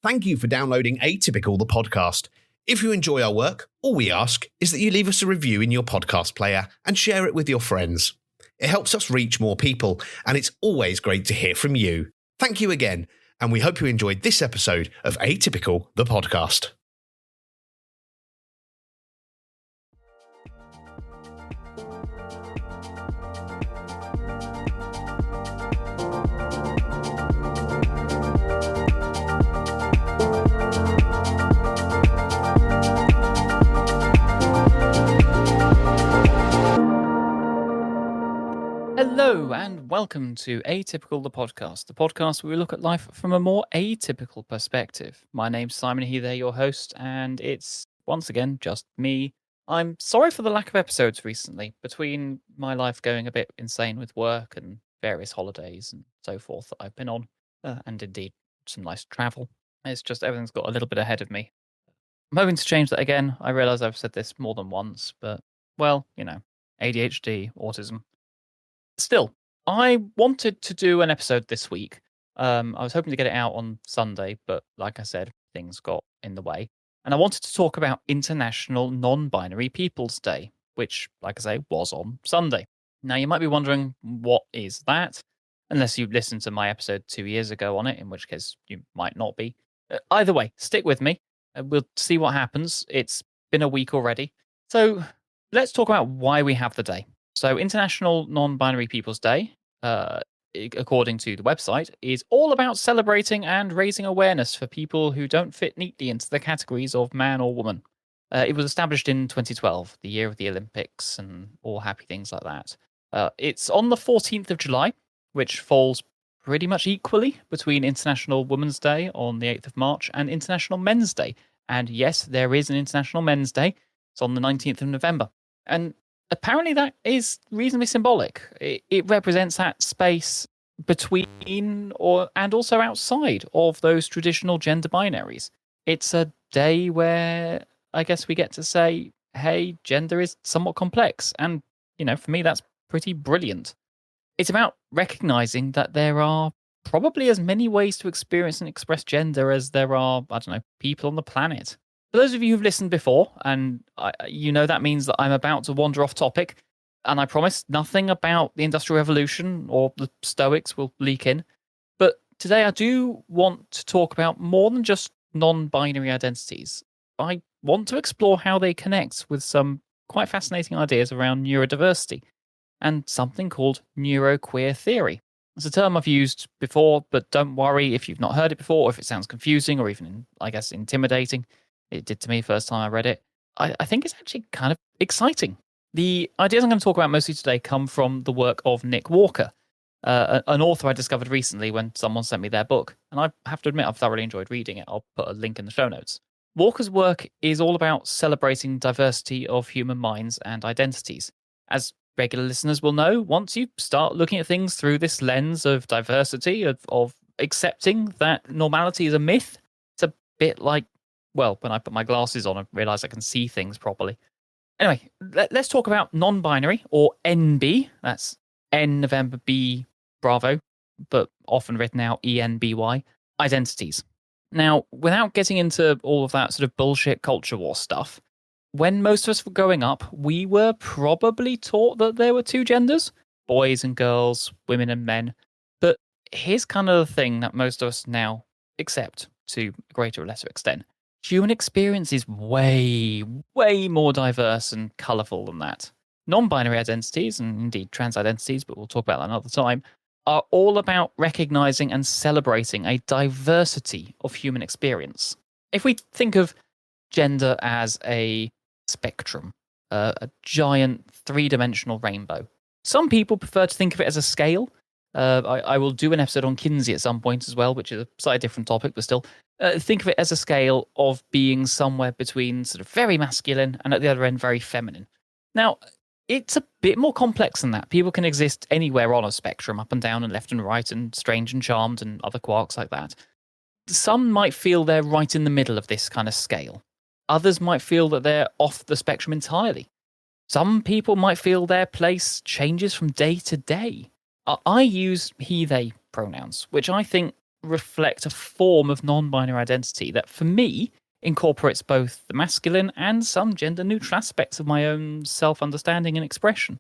Thank you for downloading Atypical, the podcast. If you enjoy our work, all we ask is that you leave us a review in your podcast player and share it with your friends. It helps us reach more people, and it's always great to hear from you. Thank you again, and we hope you enjoyed this episode of Atypical, the podcast. Hello and welcome to Atypical the podcast where we look at life from a more atypical perspective. My name's Simon Heather, your host, and it's once again just me. I'm sorry for the lack of episodes recently, between my life going a bit insane with work and various holidays and so forth that I've been on, and indeed some nice travel. It's just everything's got a little bit ahead of me. I'm hoping to change that again. I realise I've said this more than once, but, well, you know, ADHD, autism. Still, I wanted to do an episode this week. I was hoping to get it out on Sunday, but like I said, things got in the way. And I wanted to talk about International Non-Binary People's Day, which, like I say, was on Sunday. Now, you might be wondering, what is that? Unless you listened to my episode 2 years ago on it, in which case you might not be. Either way, stick with me. We'll see what happens. It's been a week already. So let's talk about why we have the day. So International Non-Binary People's Day, according to the website, is all about celebrating and raising awareness for people who don't fit neatly into the categories of man or woman. It was established in 2012, the year of the Olympics and all happy things like that. It's on the 14th of July, which falls pretty much equally between International Women's Day on the 8th of March and International Men's Day. And yes, there is an International Men's Day. It's on the 19th of November. And apparently that is reasonably symbolic. It represents that space between and also outside of those traditional gender binaries. It's a day where I guess we get to say, hey, gender is somewhat complex. And, you know, for me, that's pretty brilliant. It's about recognizing that there are probably as many ways to experience and express gender as there are, I don't know, people on the planet. For those of you who've listened before, and you know that means that I'm about to wander off topic, and I promise nothing about the Industrial Revolution or the Stoics will leak in. But today I do want to talk about more than just non-binary identities. I want to explore how they connect with some quite fascinating ideas around neurodiversity and something called Neuroqueer theory. It's a term I've used before, but don't worry if you've not heard it before, or if it sounds confusing or even, I guess, intimidating. It did to me first time I read it. I think it's actually kind of exciting. The ideas I'm going to talk about mostly today come from the work of Nick Walker, an author I discovered recently when someone sent me their book. And I have to admit, I've thoroughly enjoyed reading it. I'll put a link in the show notes. Walker's work is all about celebrating diversity of human minds and identities. As regular listeners will know, once you start looking at things through this lens of diversity, of accepting that normality is a myth, it's a bit like, well, when I put my glasses on, I realise I can see things properly. Anyway, let's talk about non-binary, or NB. That's N November B Bravo, but often written out ENBY, identities. Now, without getting into all of that sort of bullshit culture war stuff, when most of us were growing up, we were probably taught that there were two genders, boys and girls, women and men. But here's kind of the thing that most of us now accept to a greater or lesser extent. Human experience is way, way more diverse and colourful than that. Non-binary identities, and indeed trans identities, but we'll talk about that another time, are all about recognising and celebrating a diversity of human experience. If we think of gender as a spectrum, a giant three-dimensional rainbow, some people prefer to think of it as a scale. I will do an episode on Kinsey at some point as well, which is a slightly different topic, but still. Think of it as a scale of being somewhere between sort of very masculine and at the other end very feminine. Now, it's a bit more complex than that. People can exist anywhere on a spectrum, up and down and left and right and strange and charmed and other quarks like that. Some might feel they're right in the middle of this kind of scale. Others might feel that they're off the spectrum entirely. Some people might feel their place changes from day to day. I use he, they pronouns, which I think reflect a form of non-binary identity that, for me, incorporates both the masculine and some gender-neutral aspects of my own self-understanding and expression.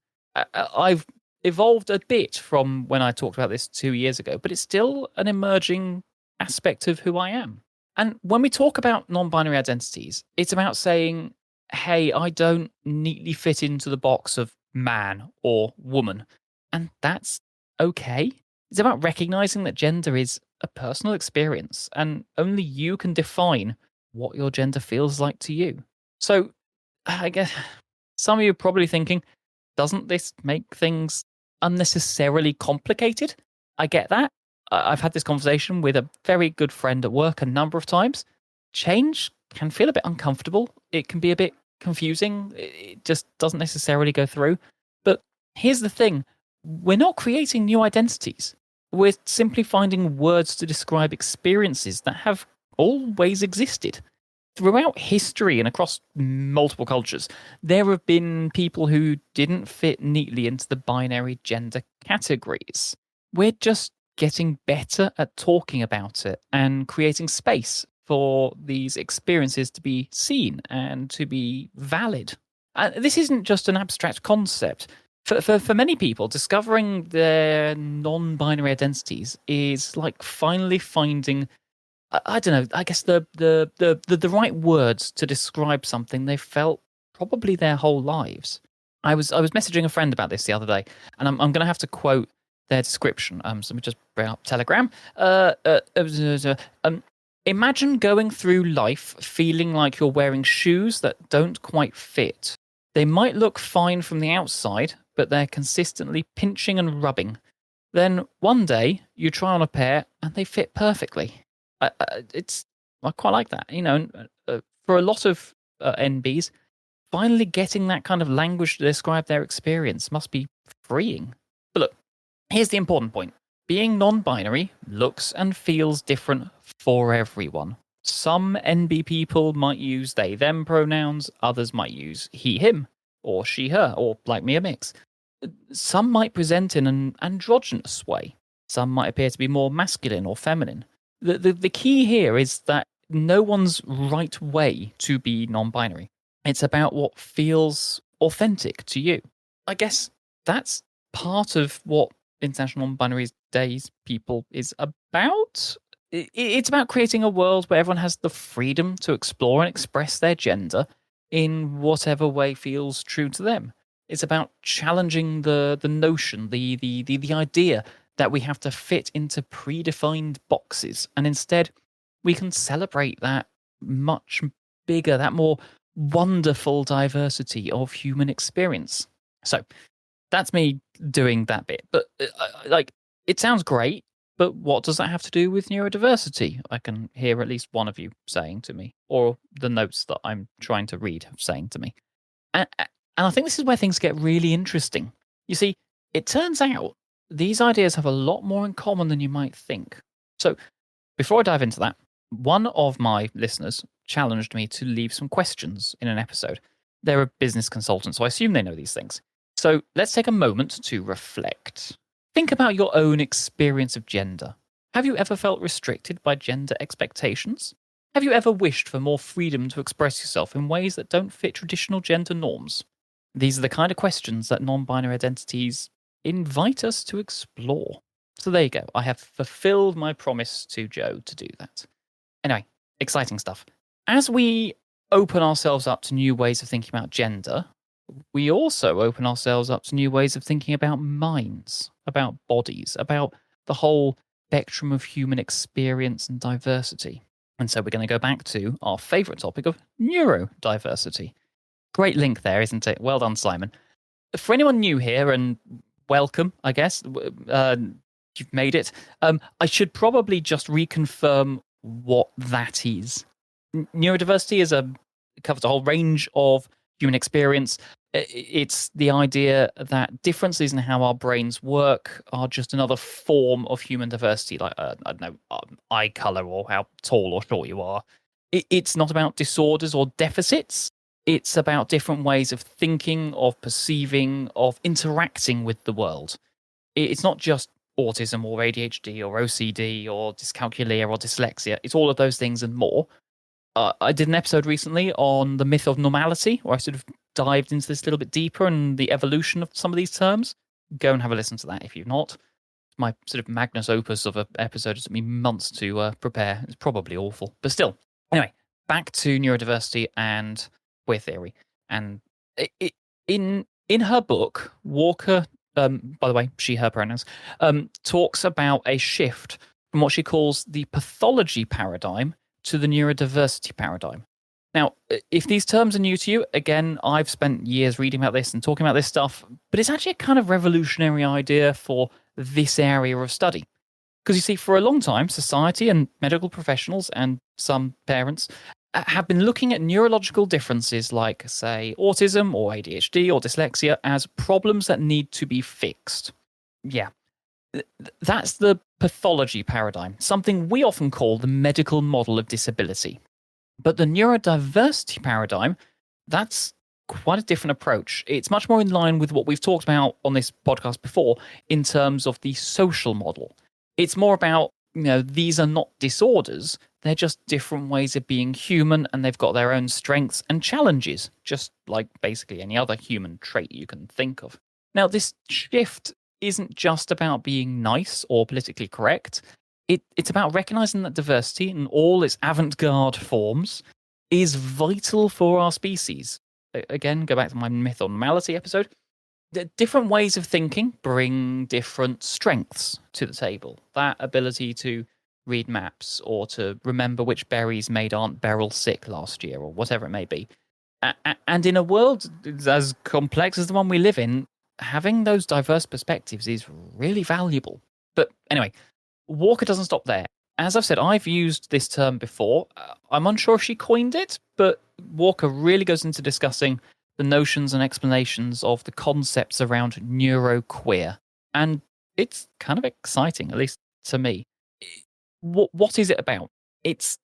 I've evolved a bit from when I talked about this 2 years ago, but it's still an emerging aspect of who I am. And when we talk about non-binary identities, it's about saying, hey, I don't neatly fit into the box of man or woman. And that's okay. It's about recognizing that gender is a personal experience and only you can define what your gender feels like to you. So I guess some of you are probably thinking, doesn't this make things unnecessarily complicated? I get that. I've had this conversation with a very good friend at work a number of times. Change can feel a bit uncomfortable. It can be a bit confusing. It just doesn't necessarily go through. But here's the thing. We're not creating new identities. We're simply finding words to describe experiences that have always existed. Throughout history and across multiple cultures, there have been people who didn't fit neatly into the binary gender categories. We're just getting better at talking about it and creating space for these experiences to be seen and to be valid. This isn't just an abstract concept. For many people, discovering their non-binary identities is like finally finding, I don't know, I guess the right words to describe something they felt probably their whole lives. I was messaging a friend about this the other day, and I'm going to have to quote their description. So let me just bring up Telegram. Imagine going through life feeling like you're wearing shoes that don't quite fit. They might look fine from the outside, but they're consistently pinching and rubbing. Then one day you try on a pair and they fit perfectly. I quite like that. For a lot of NBs, finally getting that kind of language to describe their experience must be freeing. But look, here's the important point. Being non-binary looks and feels different for everyone. Some NB people might use they, them pronouns, others might use he, him, or she, her, or like me, a mix. Some might present in an androgynous way. Some might appear to be more masculine or feminine. The key here is that no one's right way to be non-binary. It's about what feels authentic to you. I guess that's part of what International Non-Binary Days people is about. It's about creating a world where everyone has the freedom to explore and express their gender in whatever way feels true to them. It's about challenging the notion, the idea that we have to fit into predefined boxes, and instead we can celebrate that much bigger, that more wonderful diversity of human experience. So that's me doing that bit. But it sounds great, but what does that have to do with neurodiversity? I can hear at least one of you saying to me, or the notes that I'm trying to read saying to me. And I think this is where things get really interesting. You see, it turns out these ideas have a lot more in common than you might think. So before I dive into that, one of my listeners challenged me to leave some questions in an episode. They're a business consultant, so I assume they know these things. So let's take a moment to reflect. Think about your own experience of gender. Have you ever felt restricted by gender expectations? Have you ever wished for more freedom to express yourself in ways that don't fit traditional gender norms? These are the kind of questions that non-binary identities invite us to explore. So there you go. I have fulfilled my promise to Joe to do that. Anyway, exciting stuff. As we open ourselves up to new ways of thinking about gender, we also open ourselves up to new ways of thinking about minds, about bodies, about the whole spectrum of human experience and diversity. And so we're going to go back to our favourite topic of neurodiversity. Great link there, isn't it? Well done, Simon. For anyone new here, and welcome, I guess, you've made it, I should probably just reconfirm what that is. Neurodiversity covers a whole range of human experience. It's the idea that differences in how our brains work are just another form of human diversity, like, I don't know, eye color or how tall or short you are. It's not about disorders or deficits. It's about different ways of thinking, of perceiving, of interacting with the world. It's not just autism or ADHD or OCD or dyscalculia or dyslexia. It's all of those things and more. I did an episode recently on the myth of normality, where I sort of dived into this a little bit deeper and the evolution of some of these terms. Go and have a listen to that if you've not. My sort of magnus opus of an episode. It took me months to prepare. It's probably awful, but still. Anyway, back to neurodiversity and queer theory. And in her book, Walker, by the way, she, her pronouns, talks about a shift from what she calls the pathology paradigm to the neurodiversity paradigm. Now, if these terms are new to you, again, I've spent years reading about this and talking about this stuff, but it's actually a kind of revolutionary idea for this area of study. Because you see, for a long time, society and medical professionals and some parents have been looking at neurological differences like, say, autism or ADHD or dyslexia as problems that need to be fixed. Yeah, that's the pathology paradigm, something we often call the medical model of disability. But the neurodiversity paradigm, that's quite a different approach. It's much more in line with what we've talked about on this podcast before in terms of the social model. It's more about, these are not disorders. They're just different ways of being human, and they've got their own strengths and challenges, just like basically any other human trait you can think of. Now, this shift isn't just about being nice or politically correct. It's about recognizing that diversity in all its avant-garde forms is vital for our species. Again, go back to my myth on normality episode. The different ways of thinking bring different strengths to the table. That ability to read maps or to remember which berries made Aunt Beryl sick last year or whatever it may be. And in a world as complex as the one we live in, having those diverse perspectives is really valuable. But anyway, Walker doesn't stop there. As I've said, I've used this term before. I'm unsure if she coined it, but Walker really goes into discussing the notions and explanations of the concepts around neuroqueer. And it's kind of exciting, at least to me. What is it about? It's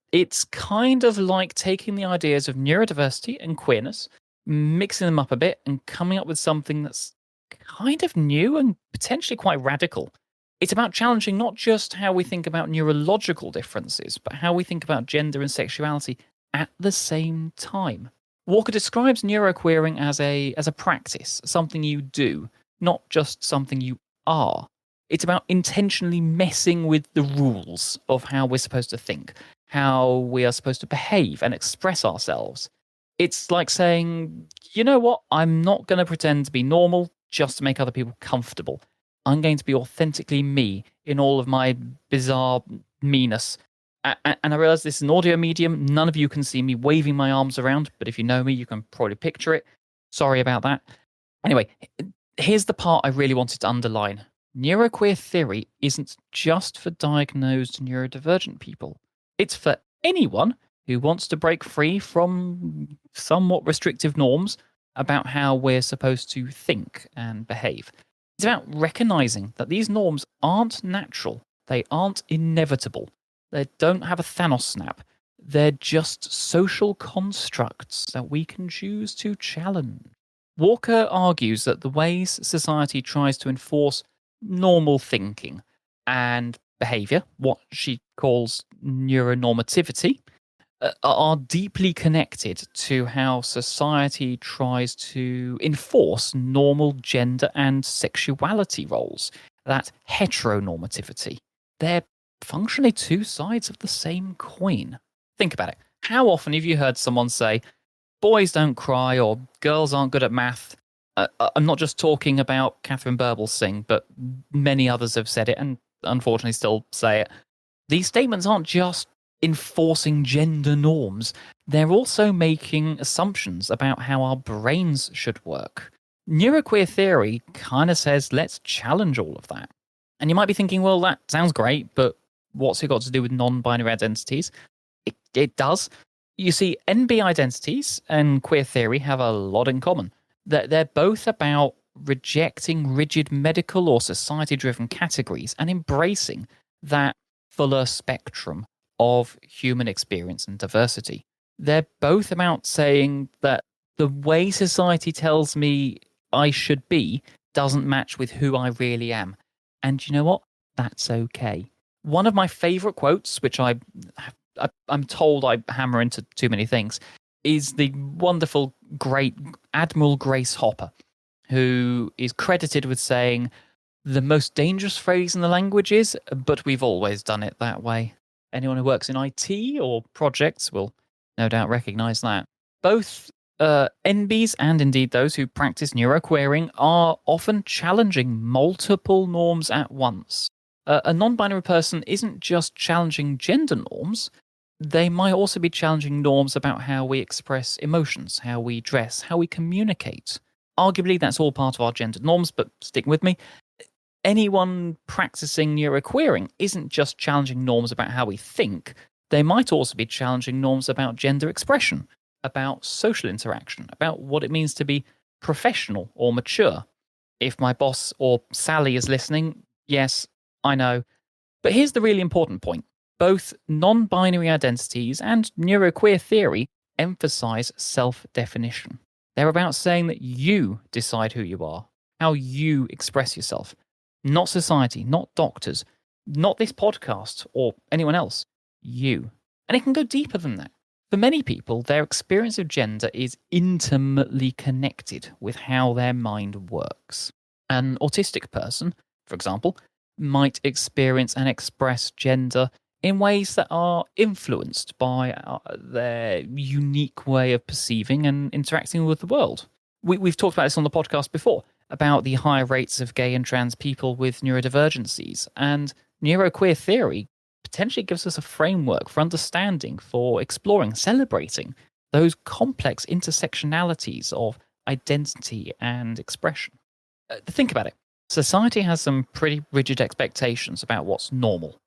kind of like taking the ideas of neurodiversity and queerness, mixing them up a bit, and coming up with something that's kind of new and potentially quite radical. It's about challenging not just how we think about neurological differences, but how we think about gender and sexuality at the same time. Walker describes neuroqueering as a practice, something you do, not just something you are. It's about intentionally messing with the rules of how we're supposed to think, how we are supposed to behave and express ourselves. It's like saying, you know what, I'm not going to pretend to be normal just to make other people comfortable. I'm going to be authentically me in all of my bizarre meanness. And I realize this is an audio medium. None of you can see me waving my arms around, but if you know me, you can probably picture it. Sorry about that. Anyway, here's the part I really wanted to underline. Neuroqueer theory isn't just for diagnosed neurodivergent people. It's for anyone who wants to break free from somewhat restrictive norms about how we're supposed to think and behave. It's about recognizing that these norms aren't natural. They aren't inevitable. They don't have a Thanos snap. They're just social constructs that we can choose to challenge. Walker argues that the ways society tries to enforce normal thinking and behavior, what she calls neuronormativity, are deeply connected to how society tries to enforce normal gender and sexuality roles, that heteronormativity. They're functionally two sides of the same coin. Think about it. How often have you heard someone say, boys don't cry or girls aren't good at math? I'm not just talking about Catherine Birbal Singh, but many others have said it and unfortunately still say it. These statements aren't just enforcing gender norms. They're also making assumptions about how our brains should work. Neuroqueer theory kind of says, let's challenge all of that. And you might be thinking, well, that sounds great, but what's it got to do with non-binary identities? It does. You see, NB identities and queer theory have a lot in common. They're both about rejecting rigid medical or society-driven categories and embracing that fuller spectrum of human experience and diversity. They're both about saying that the way society tells me I should be doesn't match with who I really am. And you know what? that's okay. One of my favorite quotes, which I'm told I hammer into too many things, is the wonderful, great Admiral Grace Hopper, who is credited with saying, the most dangerous phrase in the language is, but we've always done it that way. Anyone who works in IT or projects will no doubt recognize that. Both NBs and indeed those who practice neuroqueering are often challenging multiple norms at once. A non-binary person isn't just challenging gender norms, they might also be challenging norms about how we express emotions, how we dress, how we communicate. Arguably, that's all part of our gendered norms, but stick with me. Anyone practicing neuroqueering isn't just challenging norms about how we think, they might also be challenging norms about gender expression, about social interaction, about what it means to be professional or mature. If my boss or Sally is listening, yes, I know. But here's the really important point. Both non-binary identities and neuroqueer theory emphasize self-definition. They're about saying that you decide who you are, how you express yourself. Not society, not doctors, not this podcast or anyone else. You. And it can go deeper than that. For many people, their experience of gender is intimately connected with how their mind works. An autistic person, for example, might experience and express gender in ways that are influenced by their unique way of perceiving and interacting with the world. We've talked about this on the podcast before, about the high rates of gay and trans people with neurodivergencies, and neuroqueer theory potentially gives us a framework for understanding, for exploring, celebrating those complex intersectionalities of identity and expression. Think about it. Society has some pretty rigid expectations about what's normal.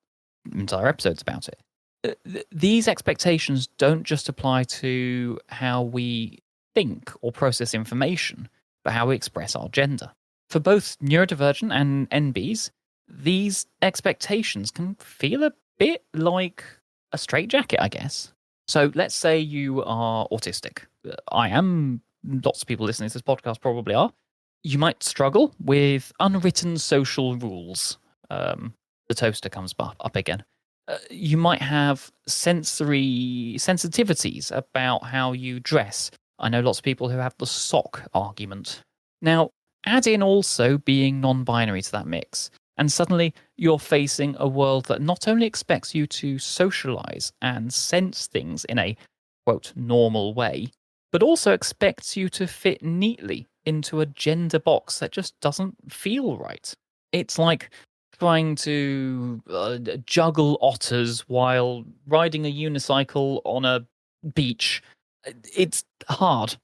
Entire episodes about it. These expectations don't just apply to how we think or process information, but how we express our gender. For both neurodivergent and NBs, these expectations can feel a bit like a straitjacket, I guess. So let's say you are autistic. I am. Lots of people listening to this podcast probably are. You might struggle with unwritten social rules. The toaster comes up again. You might have sensory sensitivities about how you dress. I know lots of people who have the sock argument. Now, add in also being non-binary to that mix, and suddenly you're facing a world that not only expects you to socialize and sense things in a, quote, normal way, but also expects you to fit neatly into a gender box that just doesn't feel right. It's like trying to juggle otters while riding a unicycle on a beach. It's hard.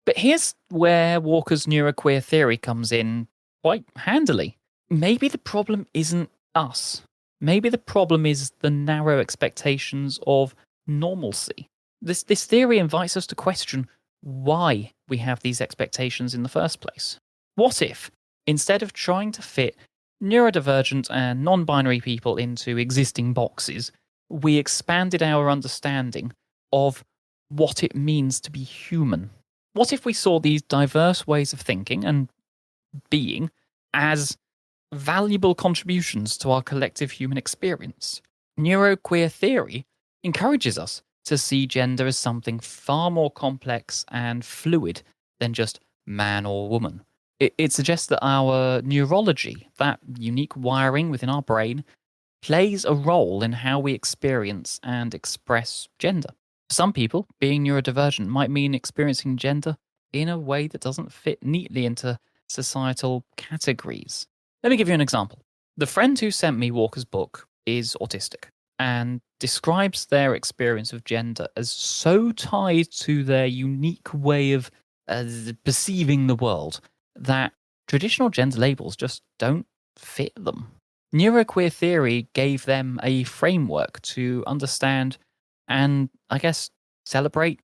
But here's where Walker's neuroqueer theory comes in quite handily. Maybe the problem isn't us. Maybe the problem is the narrow expectations of normalcy. This theory invites us to question why we have these expectations in the first place. What if, instead of trying to fit neurodivergent and non-binary people into existing boxes, we expanded our understanding of what it means to be human? What if we saw these diverse ways of thinking and being as valuable contributions to our collective human experience? Neuroqueer theory encourages us to see gender as something far more complex and fluid than just man or woman. It suggests that our neurology, that unique wiring within our brain, plays a role in how we experience and express gender. For some people, being neurodivergent might mean experiencing gender in a way that doesn't fit neatly into societal categories. Let me give you an example. The friend who sent me Walker's book is autistic and describes their experience of gender as so tied to their unique way of perceiving the world that traditional gender labels just don't fit them. Neuroqueer theory gave them a framework to understand and, I guess, celebrate,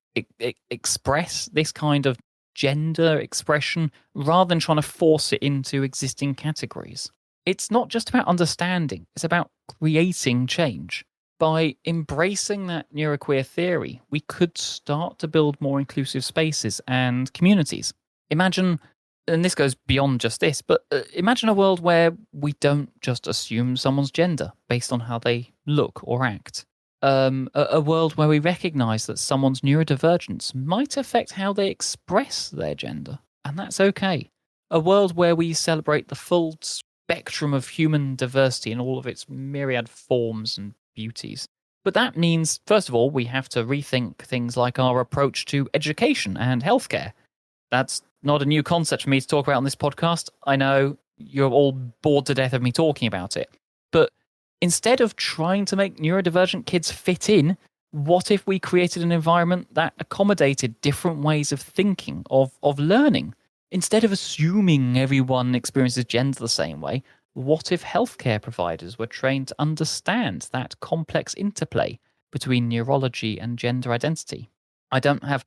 express this kind of gender expression rather than trying to force it into existing categories. It's not just about understanding, it's about creating change. By embracing that neuroqueer theory, we could start to build more inclusive spaces and communities. Imagine and this goes beyond just this, but imagine a world where we don't just assume someone's gender based on how they look or act. A world where we recognize that someone's neurodivergence might affect how they express their gender, and that's okay. A world where we celebrate the full spectrum of human diversity in all of its myriad forms and beauties. But that means, first of all, we have to rethink things like our approach to education and healthcare. That's not a new concept for me to talk about on this podcast. I know you're all bored to death of me talking about it. But instead of trying to make neurodivergent kids fit in, what if we created an environment that accommodated different ways of thinking, of learning? Instead of assuming everyone experiences gender the same way, what if healthcare providers were trained to understand that complex interplay between neurology and gender identity? I don't have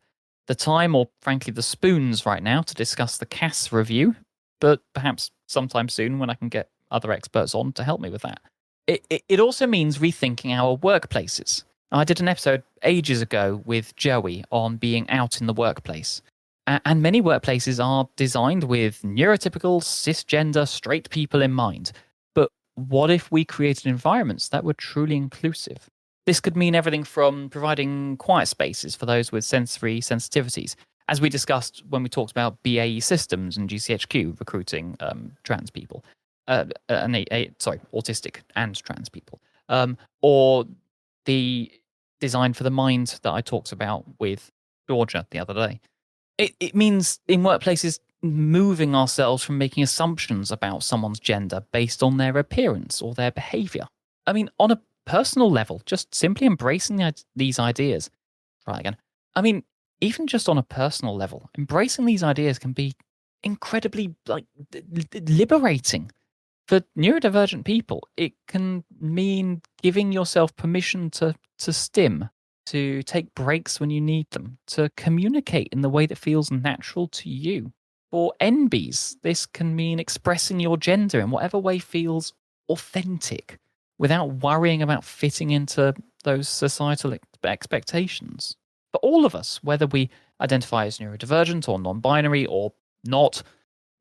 the time or, frankly, the spoons right now to discuss the CAS review, but perhaps sometime soon when I can get other experts on to help me with that. It also means rethinking our workplaces. I did an episode ages ago with Joey on being out in the workplace. And many workplaces are designed with neurotypical, cisgender, straight people in mind. But what if we created environments that were truly inclusive? This could mean everything from providing quiet spaces for those with sensory sensitivities, as we discussed when we talked about BAE Systems and GCHQ recruiting trans people, autistic and trans people, or the design for the mind that I talked about with Georgia the other day. It means in workplaces moving ourselves from making assumptions about someone's gender based on their appearance or their behavior. I mean, on a personal level, just simply embracing these ideas. Try again. I mean, even just on a personal level, embracing these ideas can be incredibly liberating. For neurodivergent people, it can mean giving yourself permission to stim, to take breaks when you need them, to communicate in the way that feels natural to you. For NBs, this can mean expressing your gender in whatever way feels authentic without worrying about fitting into those societal expectations. For all of us, whether we identify as neurodivergent or non-binary or not,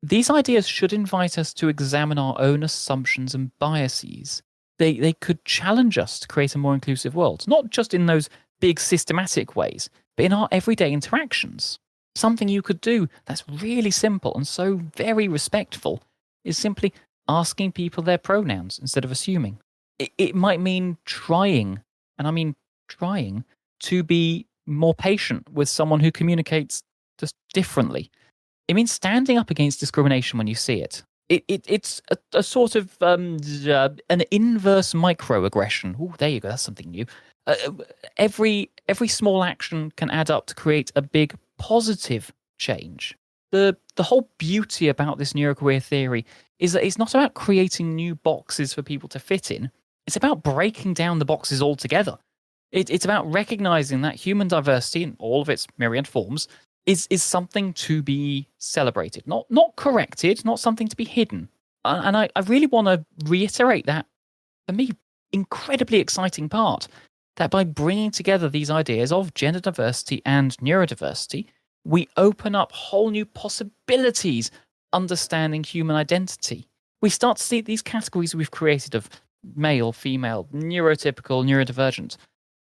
these ideas should invite us to examine our own assumptions and biases. They could challenge us to create a more inclusive world, not just in those big systematic ways, but in our everyday interactions. Something you could do that's really simple and so very respectful is simply asking people their pronouns instead of assuming. It might mean trying, and I mean trying, to be more patient with someone who communicates just differently. It means standing up against discrimination when you see it. It's a sort of an inverse microaggression. Oh, there you go. That's something new. Every small action can add up to create a big positive change. The whole beauty about this neuroqueer theory is that it's not about creating new boxes for people to fit in. It's about breaking down the boxes altogether. It's about recognizing that human diversity in all of its myriad forms is something to be celebrated, not corrected, not something to be hidden. And I really want to reiterate that, for me, incredibly exciting part, that by bringing together these ideas of gender diversity and neurodiversity, we open up whole new possibilities understanding human identity. We start to see these categories we've created of male, female, neurotypical, neurodivergent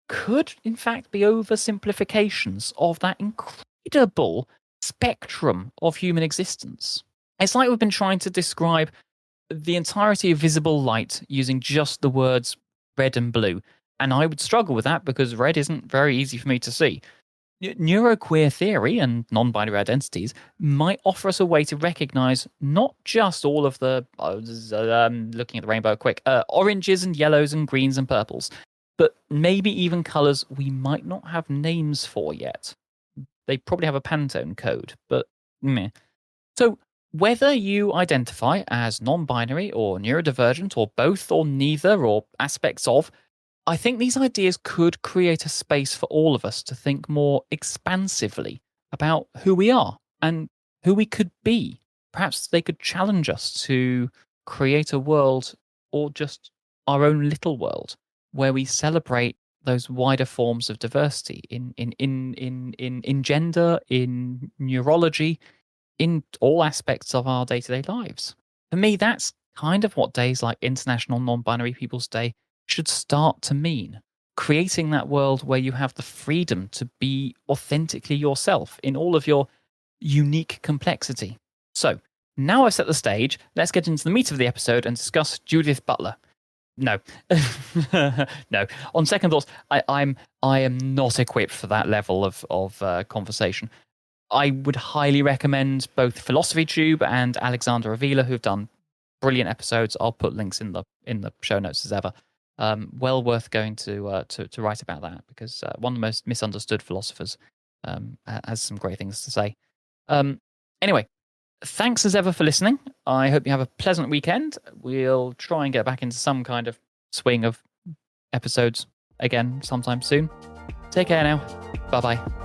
could in fact be oversimplifications of that incredible spectrum of human existence. It's like we've been trying to describe the entirety of visible light using just the words red and blue, and I would struggle with that because red isn't very easy for me to see. Neuroqueer theory and non-binary identities might offer us a way to recognize not just all of the, looking at the rainbow quick, oranges and yellows and greens and purples, but maybe even colors we might not have names for yet. They probably have a Pantone code, but meh. So whether you identify as non-binary or neurodivergent or both or neither or aspects of, I think these ideas could create a space for all of us to think more expansively about who we are and who we could be. Perhaps they could challenge us to create a world, or just our own little world, where we celebrate those wider forms of diversity in gender, in neurology, in all aspects of our day-to-day lives. For me, that's kind of what days like International Non-Binary People's Day should start to mean. Creating that world where you have the freedom to be authentically yourself in all of your unique complexity. So, now I've set the stage, let's get into the meat of the episode and discuss Judith Butler. No. No. On second thoughts, I am not equipped for that level of conversation. I would highly recommend both Philosophy Tube and Alexander Avila, who've done brilliant episodes. I'll put links in the show notes as ever. Well worth going to write about that, because one of the most misunderstood philosophers has some great things to say. Anyway, thanks as ever for listening. I hope you have a pleasant weekend. We'll try and get back into some kind of swing of episodes again sometime soon. Take care now. Bye-bye.